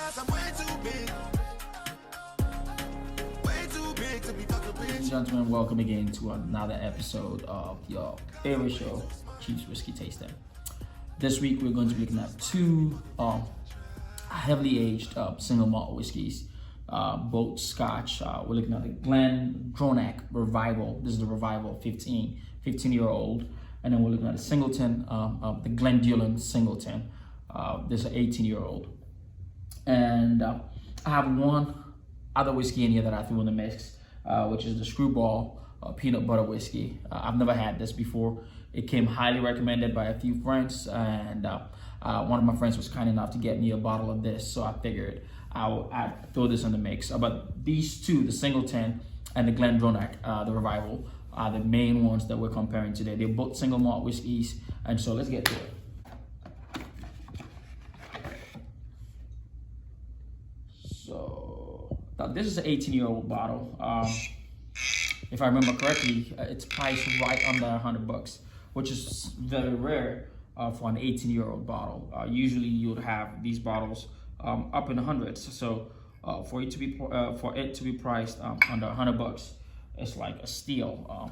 Ladies and gentlemen, welcome again to another episode of your favorite show, Chief's Whiskey Tasting. This week we're going to be looking at two heavily aged single malt whiskeys, both Scotch. We're looking at the Glendronach Revival. This is the Revival 15-year-old. And then we're looking at the Singleton, the Glendullan Singleton. This is an 18-year-old. And I have one other whiskey in here that I threw in the mix, which is the Skrewball peanut butter whiskey. I've never had this before. It came highly recommended by a few friends, and one of my friends was kind enough to get me a bottle of this, so I figured I'd throw this in the mix. But these two, the Singleton and the Glendronach, the Revival, are the main ones that we're comparing today. They're both single malt whiskeys, and so let's get to it. So this is an 18-year-old bottle. If I remember correctly, it's priced right under $100, which is very rare for an 18-year-old bottle. Usually you would have these bottles up in the hundreds. So for it to be priced under $100, it's like a steal.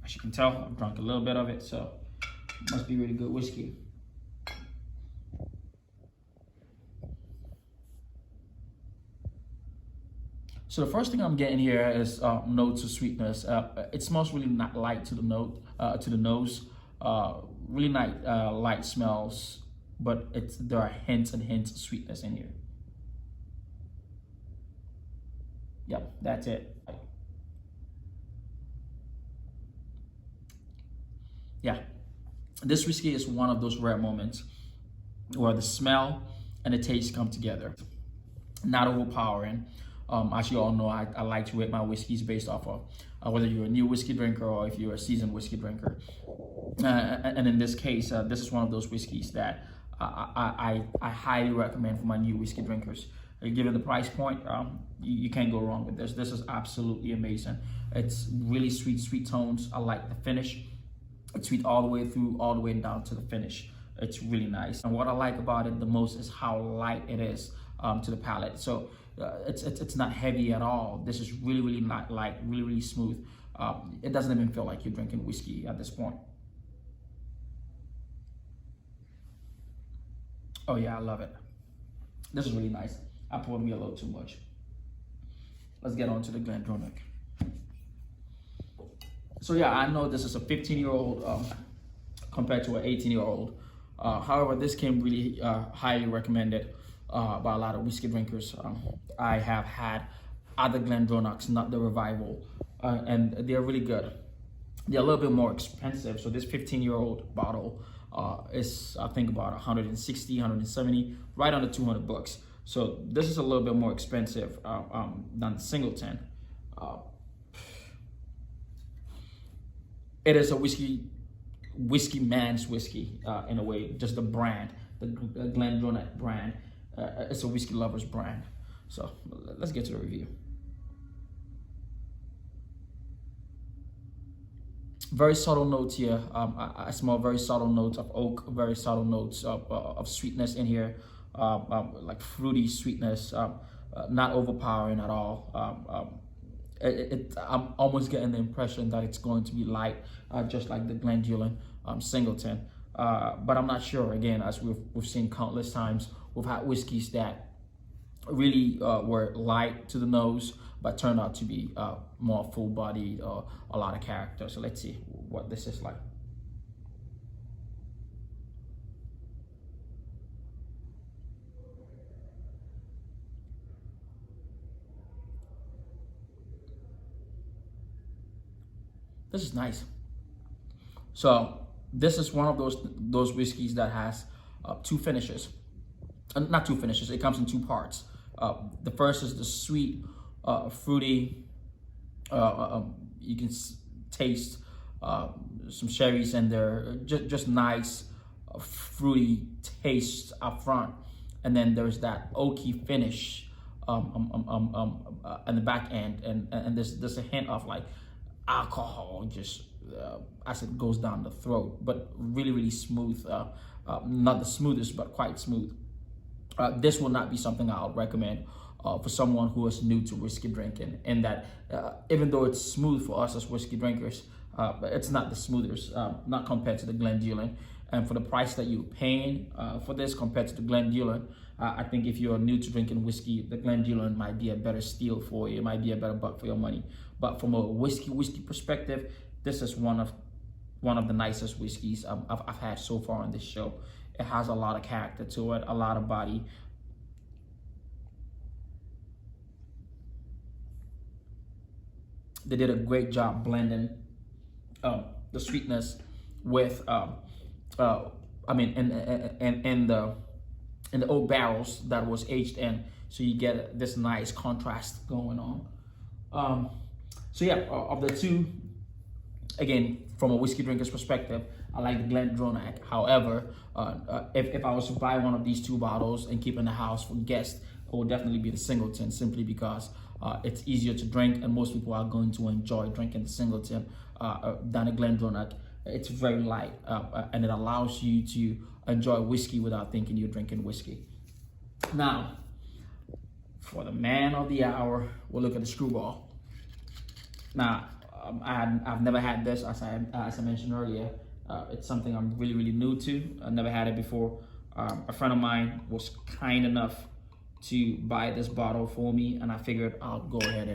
As you can tell, I've drunk a little bit of it, so it must be really good whiskey. So the first thing I'm getting here is notes of sweetness. It smells really not light to the nose. Really light smells, but there are hints and hints of sweetness in here. Yep, that's it. Yeah, this whiskey is one of those rare moments where the smell and the taste come together. Not overpowering. As you all know, I like to rate my whiskeys based off of whether you're a new whiskey drinker or if you're a seasoned whiskey drinker. And in this case, this is one of those whiskeys that I highly recommend for my new whiskey drinkers. Given the price point, you can't go wrong with this. This is absolutely amazing. It's really sweet tones. I like the finish. It's sweet all the way through, all the way down to the finish. It's really nice. And what I like about it the most is how light it is to the palate. So it's not heavy at all. This is really not light, really smooth. It doesn't even feel like you're drinking whiskey at this point. Oh yeah, I love it. This is really nice. I poured me a little too much. Let's get on to the Glendronach. So yeah, I know this is a 15-year-old compared to an 18-year-old. However, this came really highly recommended by a lot of whiskey drinkers. I have had other Glendronachs, not the Revival, and they're really good. They're a little bit more expensive. So this 15-year-old bottle is, I think, about 160, 170, right under $200. So this is a little bit more expensive than the Singleton. It is a whiskey man's whiskey in a way, just the brand, the Glendronach brand. It's a whiskey lover's brand. So let's get to the review. Very subtle notes here. I smell very subtle notes of oak, very subtle notes of sweetness in here, like fruity sweetness, not overpowering at all. I'm almost getting the impression that it's going to be light, just like the Glendullan Singleton. But I'm not sure. Again, as we've seen countless times, we've had whiskeys that really were light to the nose, but turned out to be more full-bodied or a lot of character. So let's see what this is like. This is nice. So this is one of those whiskeys that has two finishes. Not two finishes, it comes in two parts. The first is the sweet, fruity, you can taste some cherries in there, just nice, fruity taste up front. And then there's that oaky finish in the back end, and there's a hint of like alcohol just as it goes down the throat, but really smooth. Not the smoothest, but quite smooth. this will not be something I'll recommend for someone who is new to whiskey drinking. And that even though it's smooth for us as whiskey drinkers, it's not the smoothest, not compared to the Glendullan. And for the price that you're paying for this compared to the Glendullan, I think if you're new to drinking whiskey, the Glendullan might be a better steal for you. It might be a better buck for your money. But from a whiskey perspective, this is one of the nicest whiskeys I've had so far on this show. It has a lot of character to it, a lot of body. They did a great job blending the sweetness with, I mean, in the oak barrels that was aged in, so you get this nice contrast going on. So yeah, of the two, again, from a whiskey drinker's perspective, I like the Glendronach. However, if I was to buy one of these two bottles and keep in the house for guests, it would definitely be the Singleton, simply because it's easier to drink, and most people are going to enjoy drinking the Singleton than the Glendronach. It's very light, and it allows you to enjoy whiskey without thinking you're drinking whiskey. Now, for the man of the hour, we'll look at the Skrewball. Now, I've never had this, as I mentioned earlier. It's something I'm really new to. I never had it before. A friend of mine was kind enough to buy this bottle for me, and I figured I'll go ahead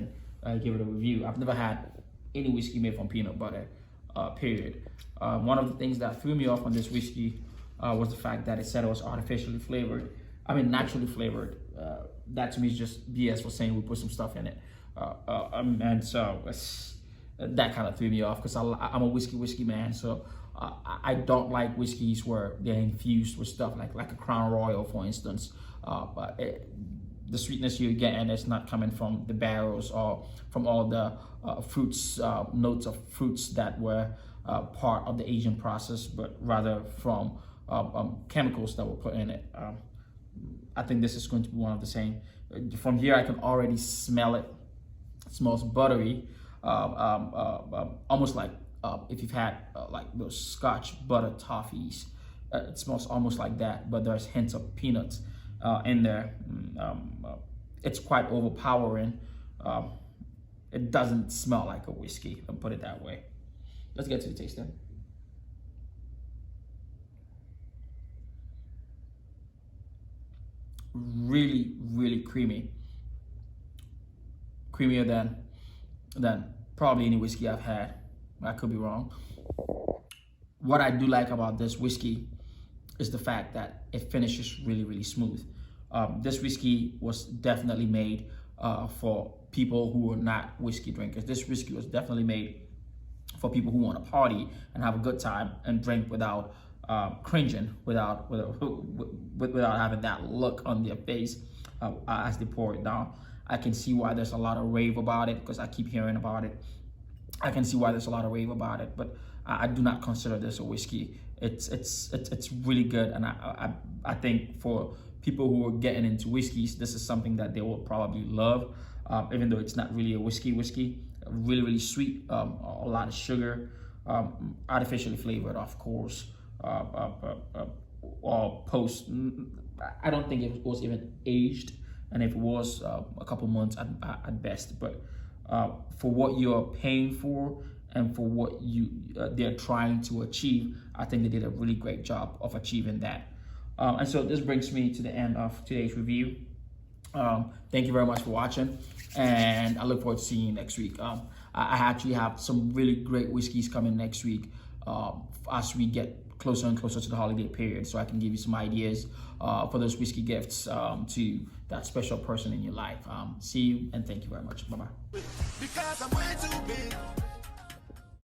and give it a review. I've never had any whiskey made from peanut butter, period. One of the things that threw me off on this whiskey was the fact that it said it was artificially flavored. I mean, naturally flavored. That to me is just BS for saying we put some stuff in it. And so that kind of threw me off, because I'm a whiskey man. So I don't like whiskeys where they're infused with stuff like a Crown Royal, for instance. But the sweetness you're getting is not coming from the barrels or from all the fruits, notes of fruits that were part of the aging process, but rather from chemicals that were put in it. I think this is going to be one of the same. From here, I can already smell it. It smells buttery, almost like if you've had like those Scotch butter toffees. It smells almost like that, but there's hints of peanuts in there. It's quite overpowering. It doesn't smell like a whiskey, I'll put it that way. Let's get to the taste then. Really creamy. Creamier than probably any whiskey I've had. I could be wrong. What I do like about this whiskey is the fact that it finishes really smooth. This whiskey was definitely made for people who are not whiskey drinkers. This whiskey was definitely made for people who want to party and have a good time and drink without cringing, without having that look on their face as they pour it down. I can see why there's a lot of rave about it, because I keep hearing about it. I can see why there's a lot of rave about it, but I do not consider this a whiskey. It's really good, and I think for people who are getting into whiskeys, this is something that they will probably love, even though it's not really a whiskey. Really sweet, a lot of sugar, artificially flavored, of course, or post. I don't think it was even aged, and if it was, a couple months at best. But for what you're paying for and for what they're trying to achieve, I think they did a really great job of achieving that. And so this brings me to the end of today's review. Thank you very much for watching, and I look forward to seeing you next week. I actually have some really great whiskeys coming next week as we get closer and closer to the holiday period, so I can give you some ideas for those whiskey gifts to that special person in your life. See you, and thank you very much. Bye-bye.